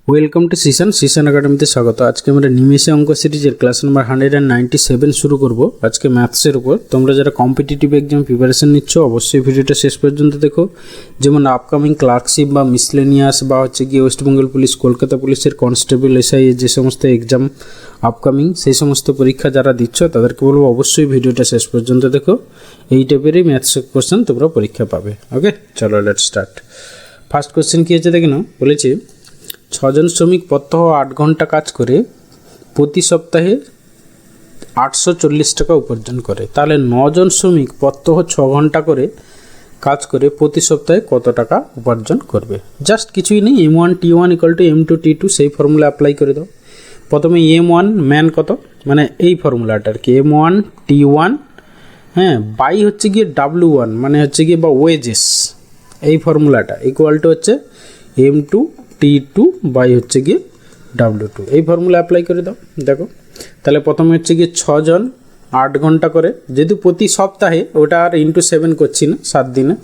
Welcome to সিশন একাডেমিতে স্বাগত। আজকে আমরা নিমেষে অঙ্ক সিরিজের ক্লাস নাম্বার 197 শুরু করব আজকে ম্যাথসের উপর। তোমরা যারা কম্পিটিটিভ এক্সাম প্রিপারেশন নিচ্ছ অবশ্যই ভিডিওটা শেষ পর্যন্ত দেখো। যেমন আপকামিং ক্লার্কশিপ বা মিসলেনিয়াস বা হচ্ছে গিয়ে ওয়েস্ট বেঙ্গল পুলিশ, কলকাতা পুলিশের কনস্টেবল, এসআই যে সমস্ত এক্সাম আপকামিং সেই সমস্ত পরীক্ষা যারা দিচ্ছ তাদেরকে বলবো অবশ্যই ভিডিওটা শেষ পর্যন্ত দেখো। এই টাইপেরই ম্যাথস কোশ্চেন তোমরা পরীক্ষা পাবে। ওকে, চলো লেটস স্টার্ট। ফার্স্ট কোশ্চেন কী আছে দেখে নাও। বলেছি 6 জন শ্রমিক প্রত্যহ 8 ঘন্টা কাজ করে প্রতি সপ্তাহে 840 টাকা উপার্জন করে। তাহলে 9 জন শ্রমিক প্রত্যহ 6 ঘন্টা করে কাজ করে প্রতি সপ্তাহে কত টাকা উপার্জন করবে। জাস্ট কিছুই নেই, M1 T1 = M2 T2 সেই ফর্মুলা অ্যাপ্লাই করে দাও। প্রথমে M1 ম্যান কত, মানে এই ফর্মুলাটা আর কি, M1 T1 বাই হচ্ছে গিয়ে W1 মানে হচ্ছে গিয়ে বা ওয়েজেস, এই ফর্মুলাটা ইকুয়াল টু হচ্ছে M2 T2 বাই হচ্ছে গিয়ে W2, এই ফর্মুলা অ্যাপ্লাই করে দাও। দেখো তাহলে প্রথমে হচ্ছে গিয়ে 6 জন 8 ঘন্টা করে, যেহেতু প্রতি সপ্তাহে ওটা আর ইন্টু 7 করছি না, 7 দিনে,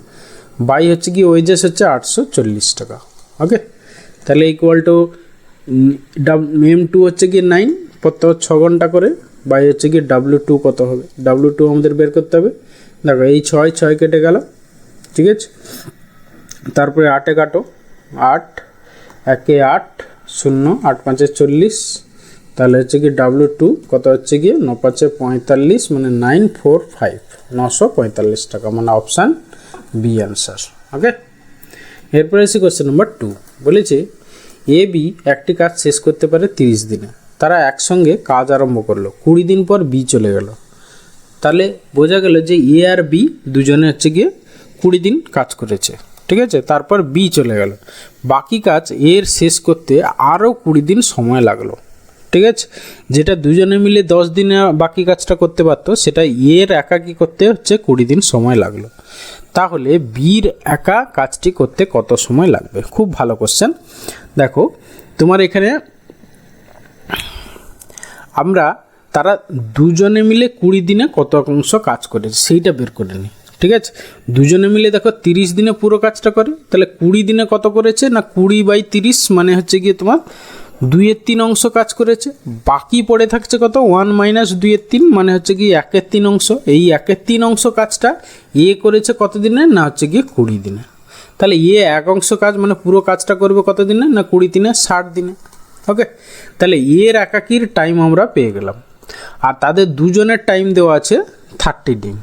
বাই হচ্ছে গিয়ে ওয়েজেস হচ্ছে 840 টাকা। ওকে, তাহলে ইকুয়াল টু M2 হচ্ছে গিয়ে 9 প্রত্যহ 6 ঘন্টা করে, বাই হচ্ছে গিয়ে W2 কত হবে, W2 আমাদের বের করতে হবে। দেখো এই 6 কেটে গেল, ঠিক আছে। তারপরে 8 কাটো, 8 1 8 0 8 5 40, তাহলে হচ্ছে কি W2 কত হচ্ছে গিয়ে 9 5 45 মানে 945 945 টাকা, মানে অপশান বি অ্যান্সার। ওকে, এরপরে এসে কোশ্চেন নাম্বার 2। বলেছে এ বি একটি কাজ শেষ করতে পারে 30 দিনে। তারা একসঙ্গে কাজ আরম্ভ করলো, 20 দিন পর বি চলে গেল। তাহলে বোঝা গেল যে এ আর বি দুজনে হচ্ছে গিয়ে 20 দিন কাজ করেছে, ঠিক আছে। তারপর বি চলে গেল, বাকি কাজ এর শেষ করতে আরও 20 দিন সময় লাগলো, ঠিক আছে। যেটা দুজনে মিলে 10 দিনে বাকি কাজটা করতে পারতো, সেটা এর একাকি করতে হচ্ছে 20 দিন সময় লাগলো। তাহলে বির একা কাজটি করতে কত সময় লাগবে? খুব ভালো কোশ্চেন। দেখো তোমার এখানে তারা দুজনে মিলে 20 দিনে কত অংশ কাজ করেছে সেইটা বের করে নিই, ঠিক আছে। দুজনে মিলে দেখো 30 দিনে পুরো কাজটা করে, তাহলে 20 দিনে কত করেছে না 20/30 মানে হচ্ছে গিয়ে তোমার 2/3 অংশ কাজ করেছে। বাকি পড়ে থাকছে কত 1 - 2/3 মানে হচ্ছে গিয়ে 1/3 অংশ। এই 1/3 অংশ কাজটা এ করেছে কত দিনে না হচ্ছে গিয়ে 20 দিনে। তাহলে এ এক অংশ কাজ মানে পুরো কাজটা করবে কত দিনে না 20 দিনে, 60 দিনে। ওকে, তাহলে এর একাকির টাইম আমরা পেয়ে গেলাম, আর তাদের দুজনের টাইম দেওয়া আছে 30 দিন।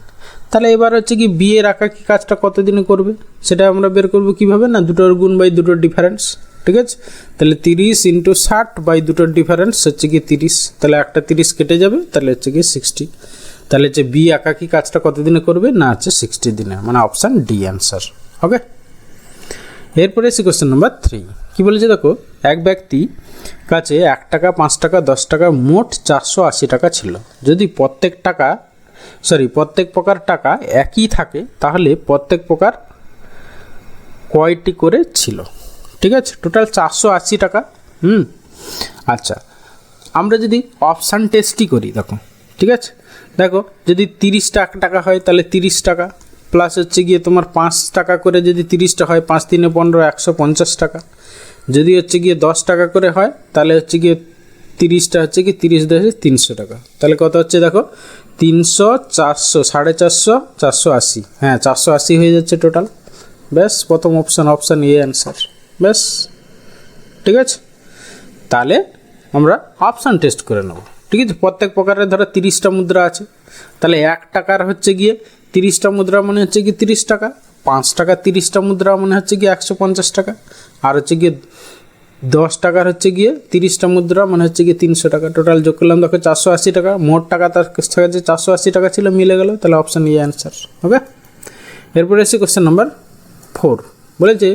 তাহলে এবার হচ্ছে কি বি এর একাকি কাজটা কত দিনে করবে সেটা আমরা বের করবো কীভাবে, না দুটোর গুণ বাই দুটোর ডিফারেন্স, ঠিক আছে। তাহলে 30 × 60 বাই দুটোর ডিফারেন্স হচ্ছে কি 30, তাহলে একটা 30 কেটে যাবে, তাহলে হচ্ছে কি 60। তাহলে হচ্ছে বি একাকি কাজটা কত দিনে করবে না হচ্ছে 60 দিনে, মানে অপশান ডি অ্যান্সার। ওকে, এরপরে এসে কোশ্চেন নাম্বার 3। কী বলেছে দেখো, এক ব্যক্তি কাছে 1 টাকা 5 টাকা 10 টাকা মোট 480 টাকা ছিল। যদি প্রত্যেক প্রকার টাকা একই থাকে তাহলে প্রত্যেক প্রকার কয়টি করে ছিল, ঠিক আছে। টোটাল 480 টাকা। আচ্ছা, আমরা যদি অপশান টেস্টই করি দেখো, ঠিক আছে। দেখো যদি 30 টাকা হয় তাহলে 30 টাকা প্লাস হচ্ছে গিয়ে তোমার 5 টাকা করে, যদি 30টা হয় 5 × 3 = 15 150 টাকা। যদি হচ্ছে গিয়ে 10 টাকা করে হয় তাহলে হচ্ছে গিয়ে 30টা হচ্ছে কি 30 × 10 = 300 টাকা। তাহলে কত হচ্ছে দেখো 300 400 450 480, 480 হয়ে যাচ্ছে টোটাল। ব্যাস, প্রথম অপশান এ অ্যান্সার। ব্যাস, ঠিক আছে। তাহলে আমরা অপশান টেস্ট করে নেব, ঠিক আছে। প্রত্যেক প্রকারের ধরো 30টা মুদ্রা আছে, তাহলে 1 টাকার হচ্ছে গিয়ে 30টা মুদ্রা মানে হচ্ছে গিয়ে 30 টাকা, 5 টাকা 30টা মুদ্রা মানে হচ্ছে গিয়ে 150 টাকা, আর হচ্ছে গিয়ে 10 টাকার হচ্ছে গিয়ে 30টা মুদ্রা মানে হচ্ছে গিয়ে 300 টাকা। টোটাল যোগ করলাম দেখো 480 টাকা। মোট টাকা তার কাছে 480 টাকা ছিল, মিলে গেল, তাহলে অপশান এ অ্যান্সার। ওকে, এরপরে এসে কোশ্চেন নাম্বার 4। বলেছে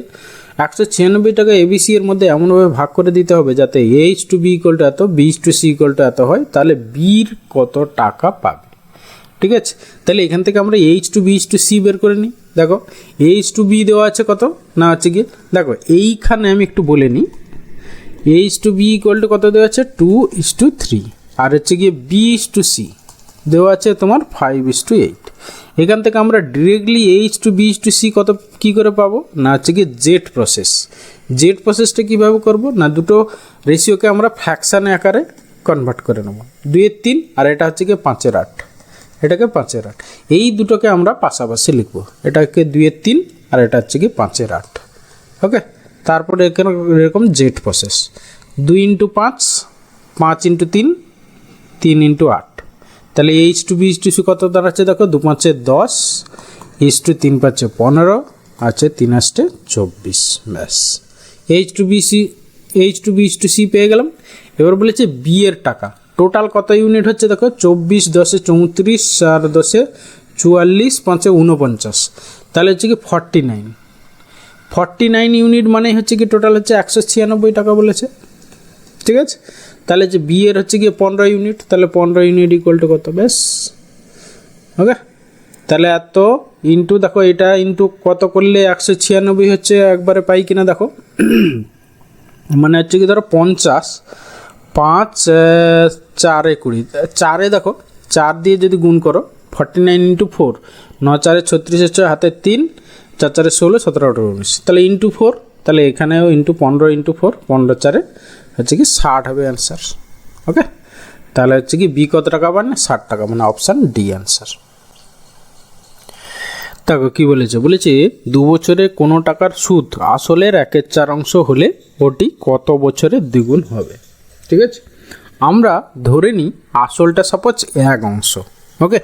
196 টাকা এবিসি এর মধ্যে এমনভাবে ভাগ করে দিতে হবে যাতে A/B = এত, B/C = এত হয়, তাহলে বির কত টাকা পাবে, ঠিক আছে। তাহলে এখান থেকে আমরা A/B/C বের করে নিই। দেখো A/B দেওয়া আছে কত না হচ্ছে গিয়ে, দেখো এইখানে আমি একটু বলে নিই, A/B = কত দেওয়া আছে 2:3, আর হচ্ছে গিয়ে B/C দেওয়া আছে তোমার 5:8। এখান থেকে আমরা ডিরেক্টলি H2B/C কত কী করে পাবো না হচ্ছে কি জেড প্রসেসটা কীভাবে করব না দুটো রেশিওকে আমরা ফ্র্যাকশান আকারে কনভার্ট করে নেব 2/3 আর এটা হচ্ছে কি 5/8 এটাকে 5/8 এই দুটোকে আমরা পাশাপাশি লিখব এটাকে 2/3 আর এটা হচ্ছে কি 5/8 ওকে তারপরে এখানে এরকম জেড প্রসেস 2 × 5 5 × 3 3 × 8 তাহলে H2B/C কত দাঁড়াচ্ছে দেখো 2 × 5 = 10 3 × 5 = 15 আছে 3 × 8 = 24 ব্যাস H2B/C পেয়ে গেলাম। এবার বলেছে বি এর টাকা টোটাল কত ইউনিট হচ্ছে দেখো 24 × 10 = 34 4 × 10 = 44 5 × 49 তাহলে হচ্ছে কি 49 ইউনিট মানে হচ্ছে কি টোটাল হচ্ছে 196 টাকা বলেছে ঠিক আছে। তাহলে যে বি এর হচ্ছে গিয়ে 15 ইউনিট তাহলে 15 ইউনিট ইকুয়াল টু কত ব্যাস ওকে। তাহলে এত ইন্টু দেখো এটা ইন্টু কত করলে 196 হচ্ছে একবারে পাই কিনা দেখো মানে হচ্ছে কি ধরো 50 5 4 20 4 দেখো 4 দিয়ে যদি গুণ করো 49 × 4 9 4 36 6 হাতে 3 4 4 16 17 18 19 তাহলে ইন্টু 4 তাহলে এখানেও ইন্টু 15 × 4 15 4 হচ্ছে কি 60 হবে অ্যান্সার ওকে। তাহলে হচ্ছে কি বি কত টাকা মানে 60 টাকা মানে অপশান ডি অ্যান্সার। দেখো কী বলেছে 2 বছরে কোনো টাকার সুদ আসলের 1/4 অংশ হলে ওটি কত বছরে দ্বিগুণ হবে ঠিক আছে। আমরা ধরে নিই আসলটা সাপোজ 1 অংশ ওকে।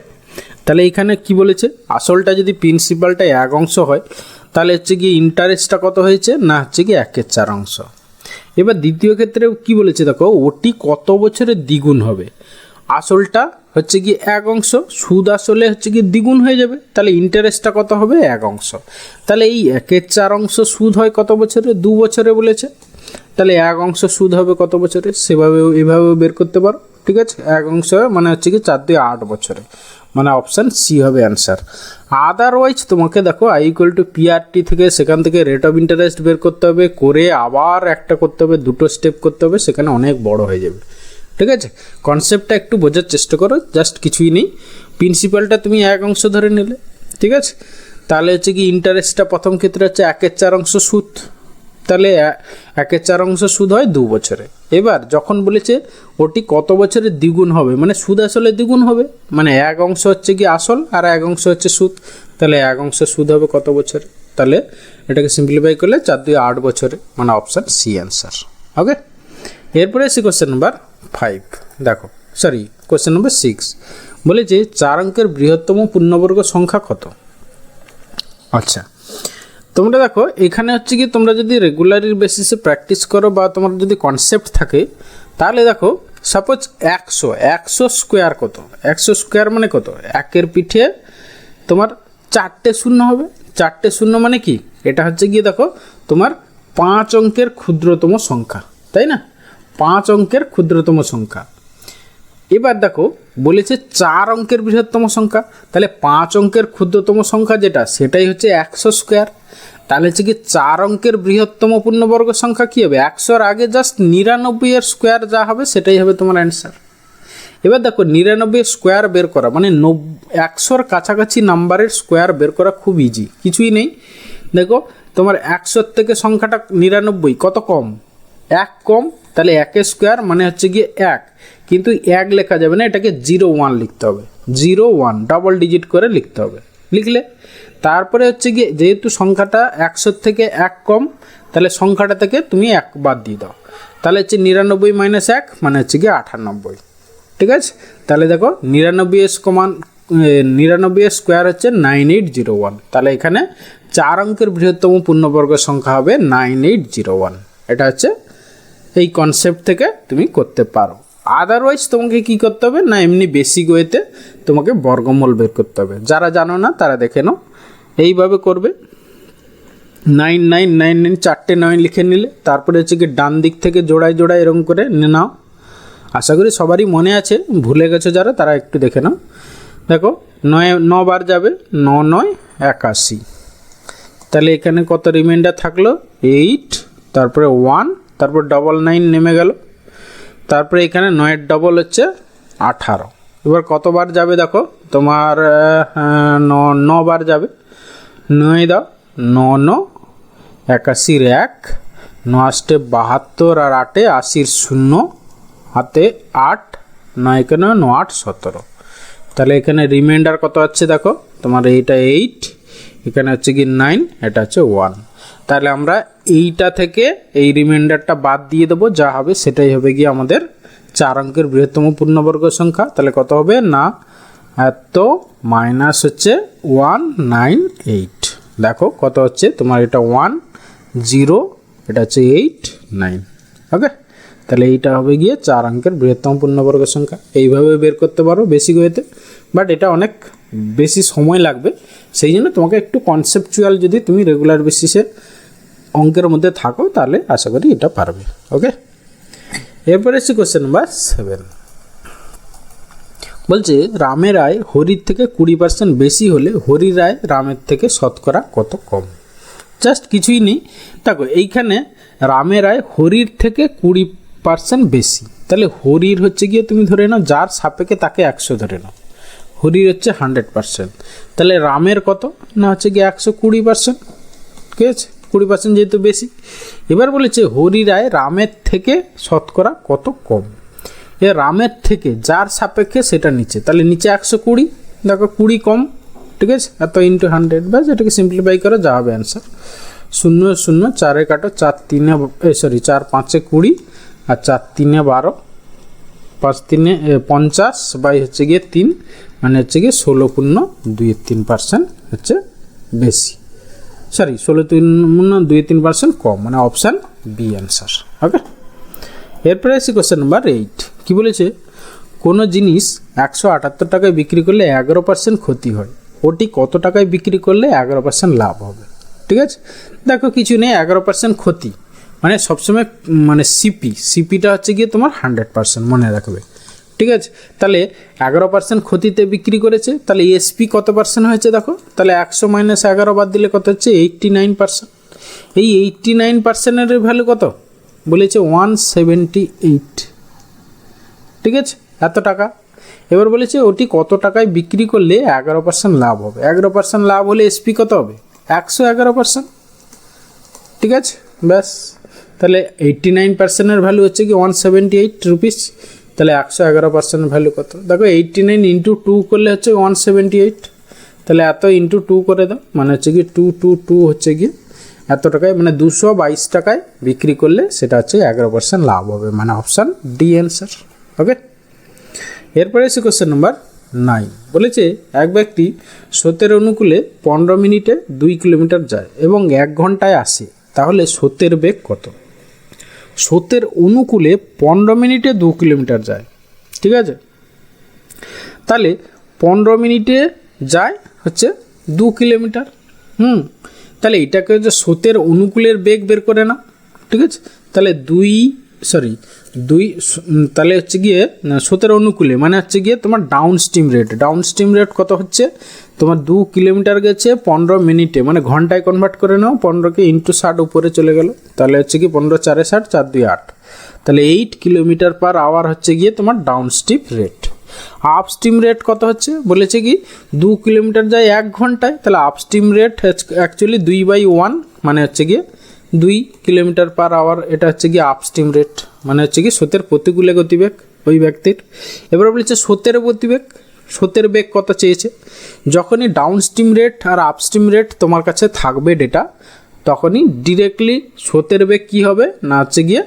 তাহলে এখানে কি বলেছে আসলটা যদি প্রিন্সিপালটা 1 অংশ হয় তাহলে হচ্ছে কি ইন্টারেস্টটা কত হয়েছে না হচ্ছে কি 1/4 অংশ। এবার দ্বিতীয় ক্ষেত্রে কি বলেছে দেখো ওটি কত বছরে দ্বিগুণ হবে আসলটা হচ্ছে কি 1 অংশ সুদ আসলে হচ্ছে কি দ্বিগুণ হয়ে যাবে তাহলে ইন্টারেস্টটা কত হবে 1 অংশ তাহলে এই 1/4 অংশ সুদ হয় কত বছরে 2 বছরে বলেছে তাহলে 1 অংশ সুদ হবে কত বছরে সেভাবে এভাবেও বের করতে পারো ঠিক আছে। 1 অংশ মানে হচ্ছে কি 4 × 8 বছরে মানে অপশান সি হবে অ্যান্সার। আদারওয়াইজ তোমাকে দেখো I=PRT থেকে সেখান থেকে রেট অফ ইন্টারেস্ট বের করতে হবে করে আবার একটা করতে হবে দুটো স্টেপ করতে হবে সেখানে অনেক বড় হয়ে যাবে ঠিক আছে। কনসেপ্টটা একটু বোঝার চেষ্টা করো জাস্ট কিছুই নেই প্রিন্সিপালটা তুমি 1 অংশ ধরে নিলে ঠিক আছে। তাহলে হচ্ছে কি ইন্টারেস্টটা প্রথম ক্ষেত্রে হচ্ছে 1/4 অংশ সুদ তাহলে 1/4 অংশ সুদ হয় 2 বছরে। এবার যখন বলেছে ওটি কত বছরে দ্বিগুণ হবে মানে সুদ আসলে দ্বিগুণ হবে মানে 1 অংশ হচ্ছে কি আসল আর 1 অংশ হচ্ছে সুদ তাহলে 1 অংশ সুদ হবে কত বছরে তাহলে এটাকে সিম্পলিফাই করলে 4 × 2 = 8 বছরে মানে অপশান সি অ্যান্সার ওকে। এরপরে এসে কোশ্চেন নাম্বার 5 দেখো কোশ্চেন নাম্বার 6 বলেছে 4 অঙ্কের বৃহত্তম পূর্ণবর্গ সংখ্যা কত। আচ্ছা তোমরা দেখো এখানে হচ্ছে কি তোমরা যদি রেগুলারের বেসিসে প্র্যাকটিস করো বা তোমার যদি কনসেপ্ট থাকে তাহলে দেখো সাপোজ 100 স্কোয়ার কত 100 স্কোয়ার মানে কত 1-এর পিঠে তোমার 4টে শূন্য হবে 4টে শূন্য মানে কি এটা হচ্ছে গিয়ে দেখো তোমার 5 অঙ্কের ক্ষুদ্রতম সংখ্যা তাই না 5 অঙ্কের ক্ষুদ্রতম সংখ্যা। এবার দেখো বলেছে 4 অঙ্কের বৃহত্তম সংখ্যা তাহলে 5 অঙ্কের ক্ষুদ্রতম সংখ্যা যেটা সেটাই হচ্ছে 100 স্কোয়ার তাহলে হচ্ছে কি 4 অঙ্কের বৃহত্তম পূর্ণবর্গ সংখ্যা কী হবে 100-র আগে জাস্ট 99-এর স্কোয়ার যা হবে সেটাই হবে তোমার অ্যান্সার। এবার দেখো 99 স্কোয়ার বের করা মানে 100-র কাছাকাছি নাম্বারের স্কোয়ার বের করা খুব ইজি কিছুই নেই। দেখো তোমার 100 থেকে সংখ্যাটা 99 কত কম 1 কম তাহলে 1-এর স্কোয়ার মানে হচ্ছে গিয়ে 1 কিন্তু 1 লেখা যাবে না এটাকে 01 লিখতে হবে 01 ডাবল ডিজিট করে লিখতে হবে লিখলে তারপরে হচ্ছে গিয়ে যেহেতু সংখ্যাটা 100 থেকে 1 কম তাহলে সংখ্যাটা থেকে তুমি 1 বাদ দিয়ে দাও তাহলে হচ্ছে 99 - 1 মানে হচ্ছে গিয়ে 98 ঠিক আছে। তাহলে দেখো 99 স্কোয়ার হচ্ছে 9801 তাহলে এখানে 4 অঙ্কের বৃহত্তম পূর্ণবর্গ সংখ্যা হবে 9801 এটা হচ্ছে এই কনসেপ্ট থেকে তুমি করতে পারো। আদারওয়াইজ তোমাকে কি করতে হবে না এমনি বেসিক ওয়েতে তোমাকে বর্গমূল বের করতে হবে যারা জানো না তারা দেখে নাও এইভাবে করবে 9999 4টে 9 লিখে নিলে তারপরে হচ্ছে কি ডান দিক থেকে জোড়ায় এরকম করে নাও আশা করি সবারই মনে আছে ভুলে গেছো যারা তারা একটু দেখে নাও। দেখো 9 বার যাবে 9 9 81 তাহলে এখানে কত রিমাইন্ডার থাকলো 8 তারপরে 1 তারপর 99 নেমে গেল তারপরে এখানে 9-এর ডবল হচ্ছে 18 এবার কতবার যাবে দেখো, তোমার 9 বার যাবে। 9 দাও, 9 81 1, 9 8 72 আর 8 80 0, হাতে 8, 9 9 9 8 17। তাহলে এখানে রিমাইন্ডার কত আছে দেখো, তোমার এইটা 8, এখানে হচ্ছে কি 9, এটা হচ্ছে 1। তাহলে আমরা এইটা থেকে এই রিমাইন্ডারটা বাদ দিয়ে দেবো, যা হবে সেটাই হবে গিয়ে আমাদের 4 অঙ্কের বৃহত্তম পূর্ণবর্গ সংখ্যা। তাহলে কত হবে না, এত মাইনাস হচ্ছে 198। দেখো কত হচ্ছে তোমার, এটা 1 0, এটা হচ্ছে 8 9। ওকে, তাহলে এইটা হবে গিয়ে 4 অঙ্কের বৃহত্তম পূর্ণবর্গ সংখ্যা। এইভাবে বের করতে পারো বেসিক ওয়েতে, বাট এটা অনেক বেশি সময় লাগবে। সেই জন্য তোমাকে একটু কনসেপচুয়াল যদি তুমি রেগুলার বেসিসে অঙ্কের মধ্যে থাকো, তাহলে আশা করি এটা পারবে। ওকে, এরপরে এসে কোশ্চেন নাম্বার 7। বলছে রামের আয় হরির থেকে 20% বেশি হলে হরির আয় রামের থেকে শতকরা কত কম। জাস্ট কিছুই নেই, দেখো এইখানে রামের আয় হরির থেকে 20% বেশি। তাহলে হরির হচ্ছে গিয়ে তুমি ধরে নাও যার সাপেক্ষে তাকে 100 ধরে নাও, হরির হচ্ছে 100%। তাহলে রামের কত না হচ্ছে গিয়ে 120%। ঠিক আছে, 20% যেহেতু বেশি। এবার বলেছে হরির আয় রামের থেকে শতকরা কত কম। এ রামের থেকে যার সাপেক্ষে সেটা নিচে, তাহলে নিচে 120, দেখো 20 কম। ঠিক আছে, এত ইন্টু 100, ব্যাস এটাকে সিম্পলিফাই করো, যা হবে অ্যান্সার। 0 0 4 কাটো, 4 3 4 5 20 আর 4 3 12, 5 3 50 বাই হচ্ছে গিয়ে 3, মানে হচ্ছে গিয়ে 16.23% হচ্ছে বেশি। সরি 16.23% কম, মানে অপশান বি অ্যান্সার। ওকে, এরপরে আসি কোশ্চেন নাম্বার 8। কী বলেছে, কোনো জিনিস 178 টাকায় বিক্রি করলে 11% ক্ষতি হয়, ওটি কত টাকায় বিক্রি করলে 11% লাভ হবে। ঠিক আছে, দেখো কিছু নেই, 11% ক্ষতি মানে সবসময় মানে সিপিটা হচ্ছে গিয়ে তোমার 100%, মনে রাখবে। ঠিক আছে, তাহলে 11% ক্ষতিতে বিক্রি করেছে, তাহলে এসপি কত পার্সেন্ট হয়েছে দেখো, তাহলে 100 - 11 বাদ দিলে কত হচ্ছে 89%। এই 89%-এর ভ্যালু কত বলেছে 178। ঠিক আছে, এত টাকা। এবার বলেছে ওটি কত টাকায় বিক্রি করলে 11% লাভ হবে। 11% লাভ হলে এসপি কত হবে 111%। ঠিক আছে, ব্যাস। তাহলে 89%-এর ভ্যালু হচ্ছে কি 178 রুপিস। তাহলে 111% ভ্যালু কত দেখো, 89 ইন্টু 2 করলে হচ্ছে 178। তাহলে এত ইন্টু 2 করে দাও, মানে হচ্ছে কি 2 হচ্ছে কি এত টাকায়, মানে 222 টাকায় বিক্রি করলে সেটা হচ্ছে 11% লাভ হবে, মানে অপশান ডি অ্যান্সার। ওকে, এরপরে এসে কোশ্চেন নাম্বার 9। বলেছে এক ব্যক্তি স্রোতের অনুকূলে 15 মিনিটে 2 কিলোমিটার যায় এবং 1 ঘন্টায় আসে, তাহলে স্রোতের বেগ কত। স্রোতের অনুকূলে 15 মিনিটে 2 কিলোমিটার যায়। ঠিক আছে, তাহলে 15 মিনিটে যায় হচ্ছে 2 কিলোমিটার। তাহলে এটাকে হচ্ছে স্রোতের অনুকূলের বেগ বের করে না। ঠিক আছে, তাহলে 2 তাহলে হচ্ছে গিয়ে স্রোতের অনুকূলে মানে হচ্ছে গিয়ে তোমার ডাউন স্ট্রিম রেট কত হচ্ছে তোমার 2 কিলোমিটার গেছে 15 মিনিটে, মানে ঘন্টায় কনভার্ট করে নাও, 15কে ইন্টু 60 উপরে চলে গেল, তাহলে হচ্ছে কি 15 4 60 4 2 8, তাহলে 8 কিলোমিটার পার আওয়ার হচ্ছে গিয়ে তোমার down stream rate. Up stream rate কত হচ্ছে বলেছে কি 2 কিলোমিটার যায় 1 ঘন্টায়, তাহলে আপ স্ট্রিম রেট অ্যাকচুয়ালি 2/1, মানে হচ্ছে গিয়ে 2 কিলোমিটার পার আওয়ার, এটা হচ্ছে গিয়ে আপ স্ট্রিম রেট, মানে হচ্ছে কি স্রোতের প্রতিকূলে গতিবেগ ওই ব্যক্তির। এবার বলেছে স্রোতের গতিবেগ, স্রোতের বেগ কত চেয়েছে। যখনই ডাউন স্ট্রিম রেট আর আপ স্ট্রিম রেট তোমার কাছে থাকবে ডেটা, তখনই ডিরেক্টলি স্রোতের বেগ কী হবে না হচ্ছে গিয়ে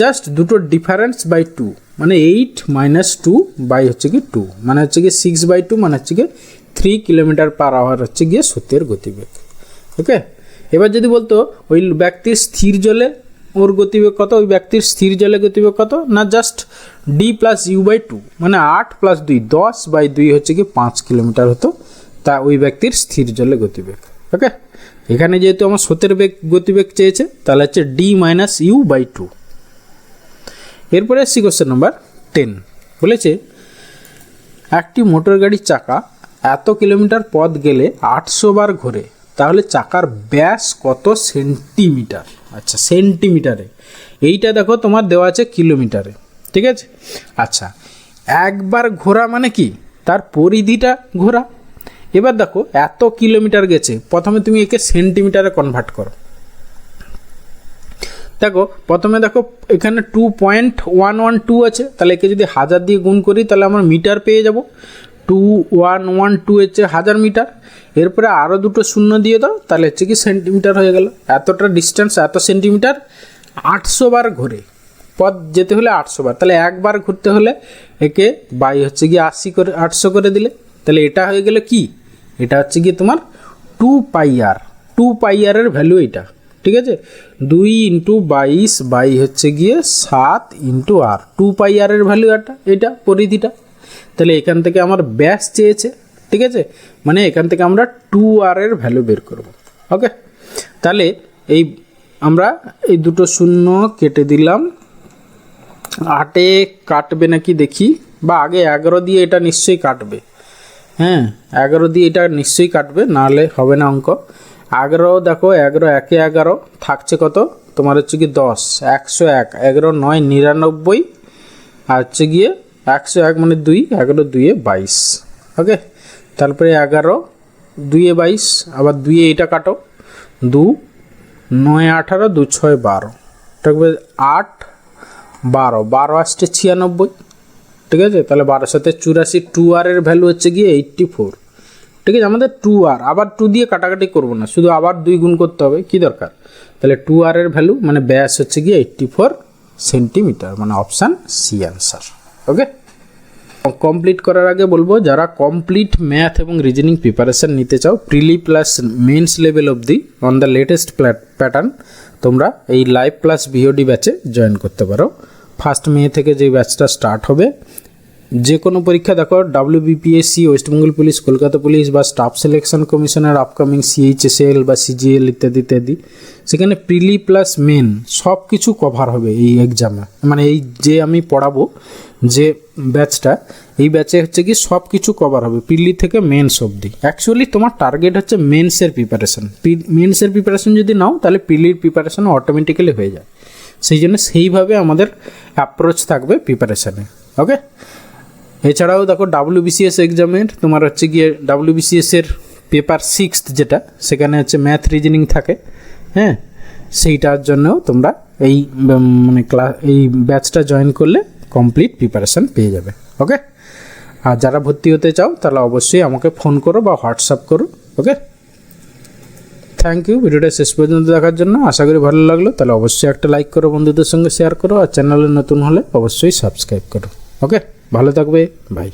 জাস্ট দুটো ডিফারেন্স বাই 2, মানে 8 - 2 বাই হচ্ছে কি 2, মানে হচ্ছে গিয়ে 6/2, মানে হচ্ছে গিয়ে 3 কিলোমিটার পার আওয়ার হচ্ছে গিয়ে স্রোতের গতিবেগ। ওকে, এবার যদি বলতো ওই ব্যক্তির স্থির জলে ওর গতিবেগ কত, ওই ব্যক্তির স্থির জলে গতিবেগ কত না জাস্ট d + u/2, মানে 8 + 2 10/2 হচ্ছে কি 5 কিলোমিটার হতো, তা ওই ব্যক্তির স্থির জলে গতিবেগ। ওকে, এখানে যেহেতু আমার স্রোতের বেগ গতিবেগ চেয়েছে, তাহলে হচ্ছে d - u/2। এরপরে আসছি কোশ্চেন নাম্বার 10। বলেছে একটি মোটর গাড়ির চাকা এত কিলোমিটার পথ গেলে 800 বার ঘোরে, তাহলে চাকার ব্যাস কত সেন্টিমিটার। আচ্ছা, সেন্টিমিটারে, এইটা দেখো তোমার দেওয়া আছে কিলোমিটারে। ঠিক আছে, আচ্ছা একবার ঘোরা মানে কি, তার পরিধিটা ঘোরা। এবার দেখো এত কিলোমিটার গেছে, প্রথমে তুমি একে সেন্টিমিটারে কনভার্ট করো। দেখো প্রথমে দেখো এখানে 2.112 আছে, তাহলে একে যদি 1000 দিয়ে গুণ করি তাহলে আমরা মিটার পেয়ে যাব। 2112 হচ্ছে 1000 মিটার। এরপরে আরও দুটো শূন্য দিয়ে দাও, তাহলে হচ্ছে কি সেন্টিমিটার হয়ে গেল। এতটা ডিস্টেন্স, এত সেন্টিমিটার, 800 বার ঘুরে পথ যেতে হলে 800 বার, তাহলে একবার ঘুরতে হলে একে বাই হচ্ছে গিয়ে 800 করে দিলে, তাহলে এটা হয়ে গেল কি, এটা হচ্ছে গিয়ে তোমার 2πr। 2πr-এর ভ্যালু এটা, ঠিক আছে। 2 × 22 বাই হচ্ছে গিয়ে 7 × r। 2πr-এর ভ্যালু এটা পরিধিটা। তাহলে এখান থেকে আমার ব্যাস চেয়েছে, ঠিক আছে, মানে এখান থেকে আমরা 2r-এর ভ্যালু বের করব। ওকে, তাহলে এই আমরা এই দুটো শূন্য কেটে দিলাম। 8-এ কাটবে নাকি দেখি, বা আগে 11 দিয়ে এটা নিশ্চয়ই কাটবে। হ্যাঁ, 11 দিয়ে এটা নিশ্চয়ই কাটবে, নাহলে হবে না অঙ্ক। 11 দেখো, 11 একে 11 থাকছে কত তোমার হচ্ছে কি 10, 101, 11 9 99, আর হচ্ছে গিয়ে 101 মানে 2, 11 2-এ 22। ওকে, তারপরে 11 2-এ 22, আবার 2-এ এটা কাটো, 2 9 18, 2 6 12, থাকবে 8 12, 12 আসছে 96, ঠিক আছে। তাহলে 12 সাথে 84, 2r-এর ভ্যালু হচ্ছে গিয়ে 84, ঠিক আছে। আমাদের 2r, আবার 2 দিয়ে কাটাকাটি করবো না, শুধু আবার 2 গুণ করতে হবে, কি দরকার। তাহলে 2r-এর ভ্যালু মানে ব্যাস হচ্ছে গিয়ে 84 সেন্টিমিটার, মানে অপশান সি অ্যান্সার। ওকে, কমপ্লিট করার আগে বলবো, যারা কমপ্লিট ম্যাথ এবং রিজনিং প্রিপারেশান নিতে চাও প্রিলি প্লাস মেন্স লেভেল অবধি অন দ্য লেটেস্ট প্যাটার্ন, তোমরা এই লাইভ প্লাস ভিওডি ব্যাচে জয়েন করতে পারো। 1 মে থেকে যে ব্যাচটা স্টার্ট হবে, যে কোনো পরীক্ষা দেখো, WBPSC, West Bengal police, Kolkata police বা স্টাফ সিলেকশন কমিশনের আপকামিং CHSL বা CGL ইত্যাদি ইত্যাদি, সেখানে প্রিলি প্লাস মেন সব কিছু কভার হবে এই এক্সামে। মানে এই যে আমি পড়াবো যে ব্যাচটা, এই ব্যাচে হচ্ছে কি সব কিছু কভার হবে প্রিলি থেকে মেন্স অবধি। অ্যাকচুয়ালি তোমার টার্গেট হচ্ছে মেন্সের প্রিপারেশন। মেন্সের প্রিপারেশন যদি নাও তাহলে প্রিলির প্রিপারেশন অটোমেটিক্যালি হয়ে যায়। সেই জন্য সেইভাবে আমাদের অ্যাপ্রোচ থাকবে প্রিপারেশানে। ওকে, এছাড়াও দেখো WBCS এক্সামের তোমার হচ্ছে গিয়ে WBCS-এর পেপার 6 যেটা, সেখানে হচ্ছে ম্যাথ রিজনিং থাকে। হ্যাঁ, সেইটার জন্যও তোমরা এই মানে এই ব্যাচটা জয়েন করলে কমপ্লিট প্রিপারেশান পেয়ে যাবে। ওকে, আর যারা ভর্তি হতে চাও তাহলে অবশ্যই আমাকে ফোন করো বা হোয়াটসঅ্যাপ করো। ওকে, থ্যাংক ইউ ভিডিওটা শেষ পর্যন্ত দেখার জন্য। আশা করি ভালো লাগলো। তাহলে অবশ্যই একটা লাইক করো, বন্ধুদের সঙ্গে শেয়ার করো, আর চ্যানেলে নতুন হলে অবশ্যই সাবস্ক্রাইব করো। ওকে, ভালো থাকবে, বাই।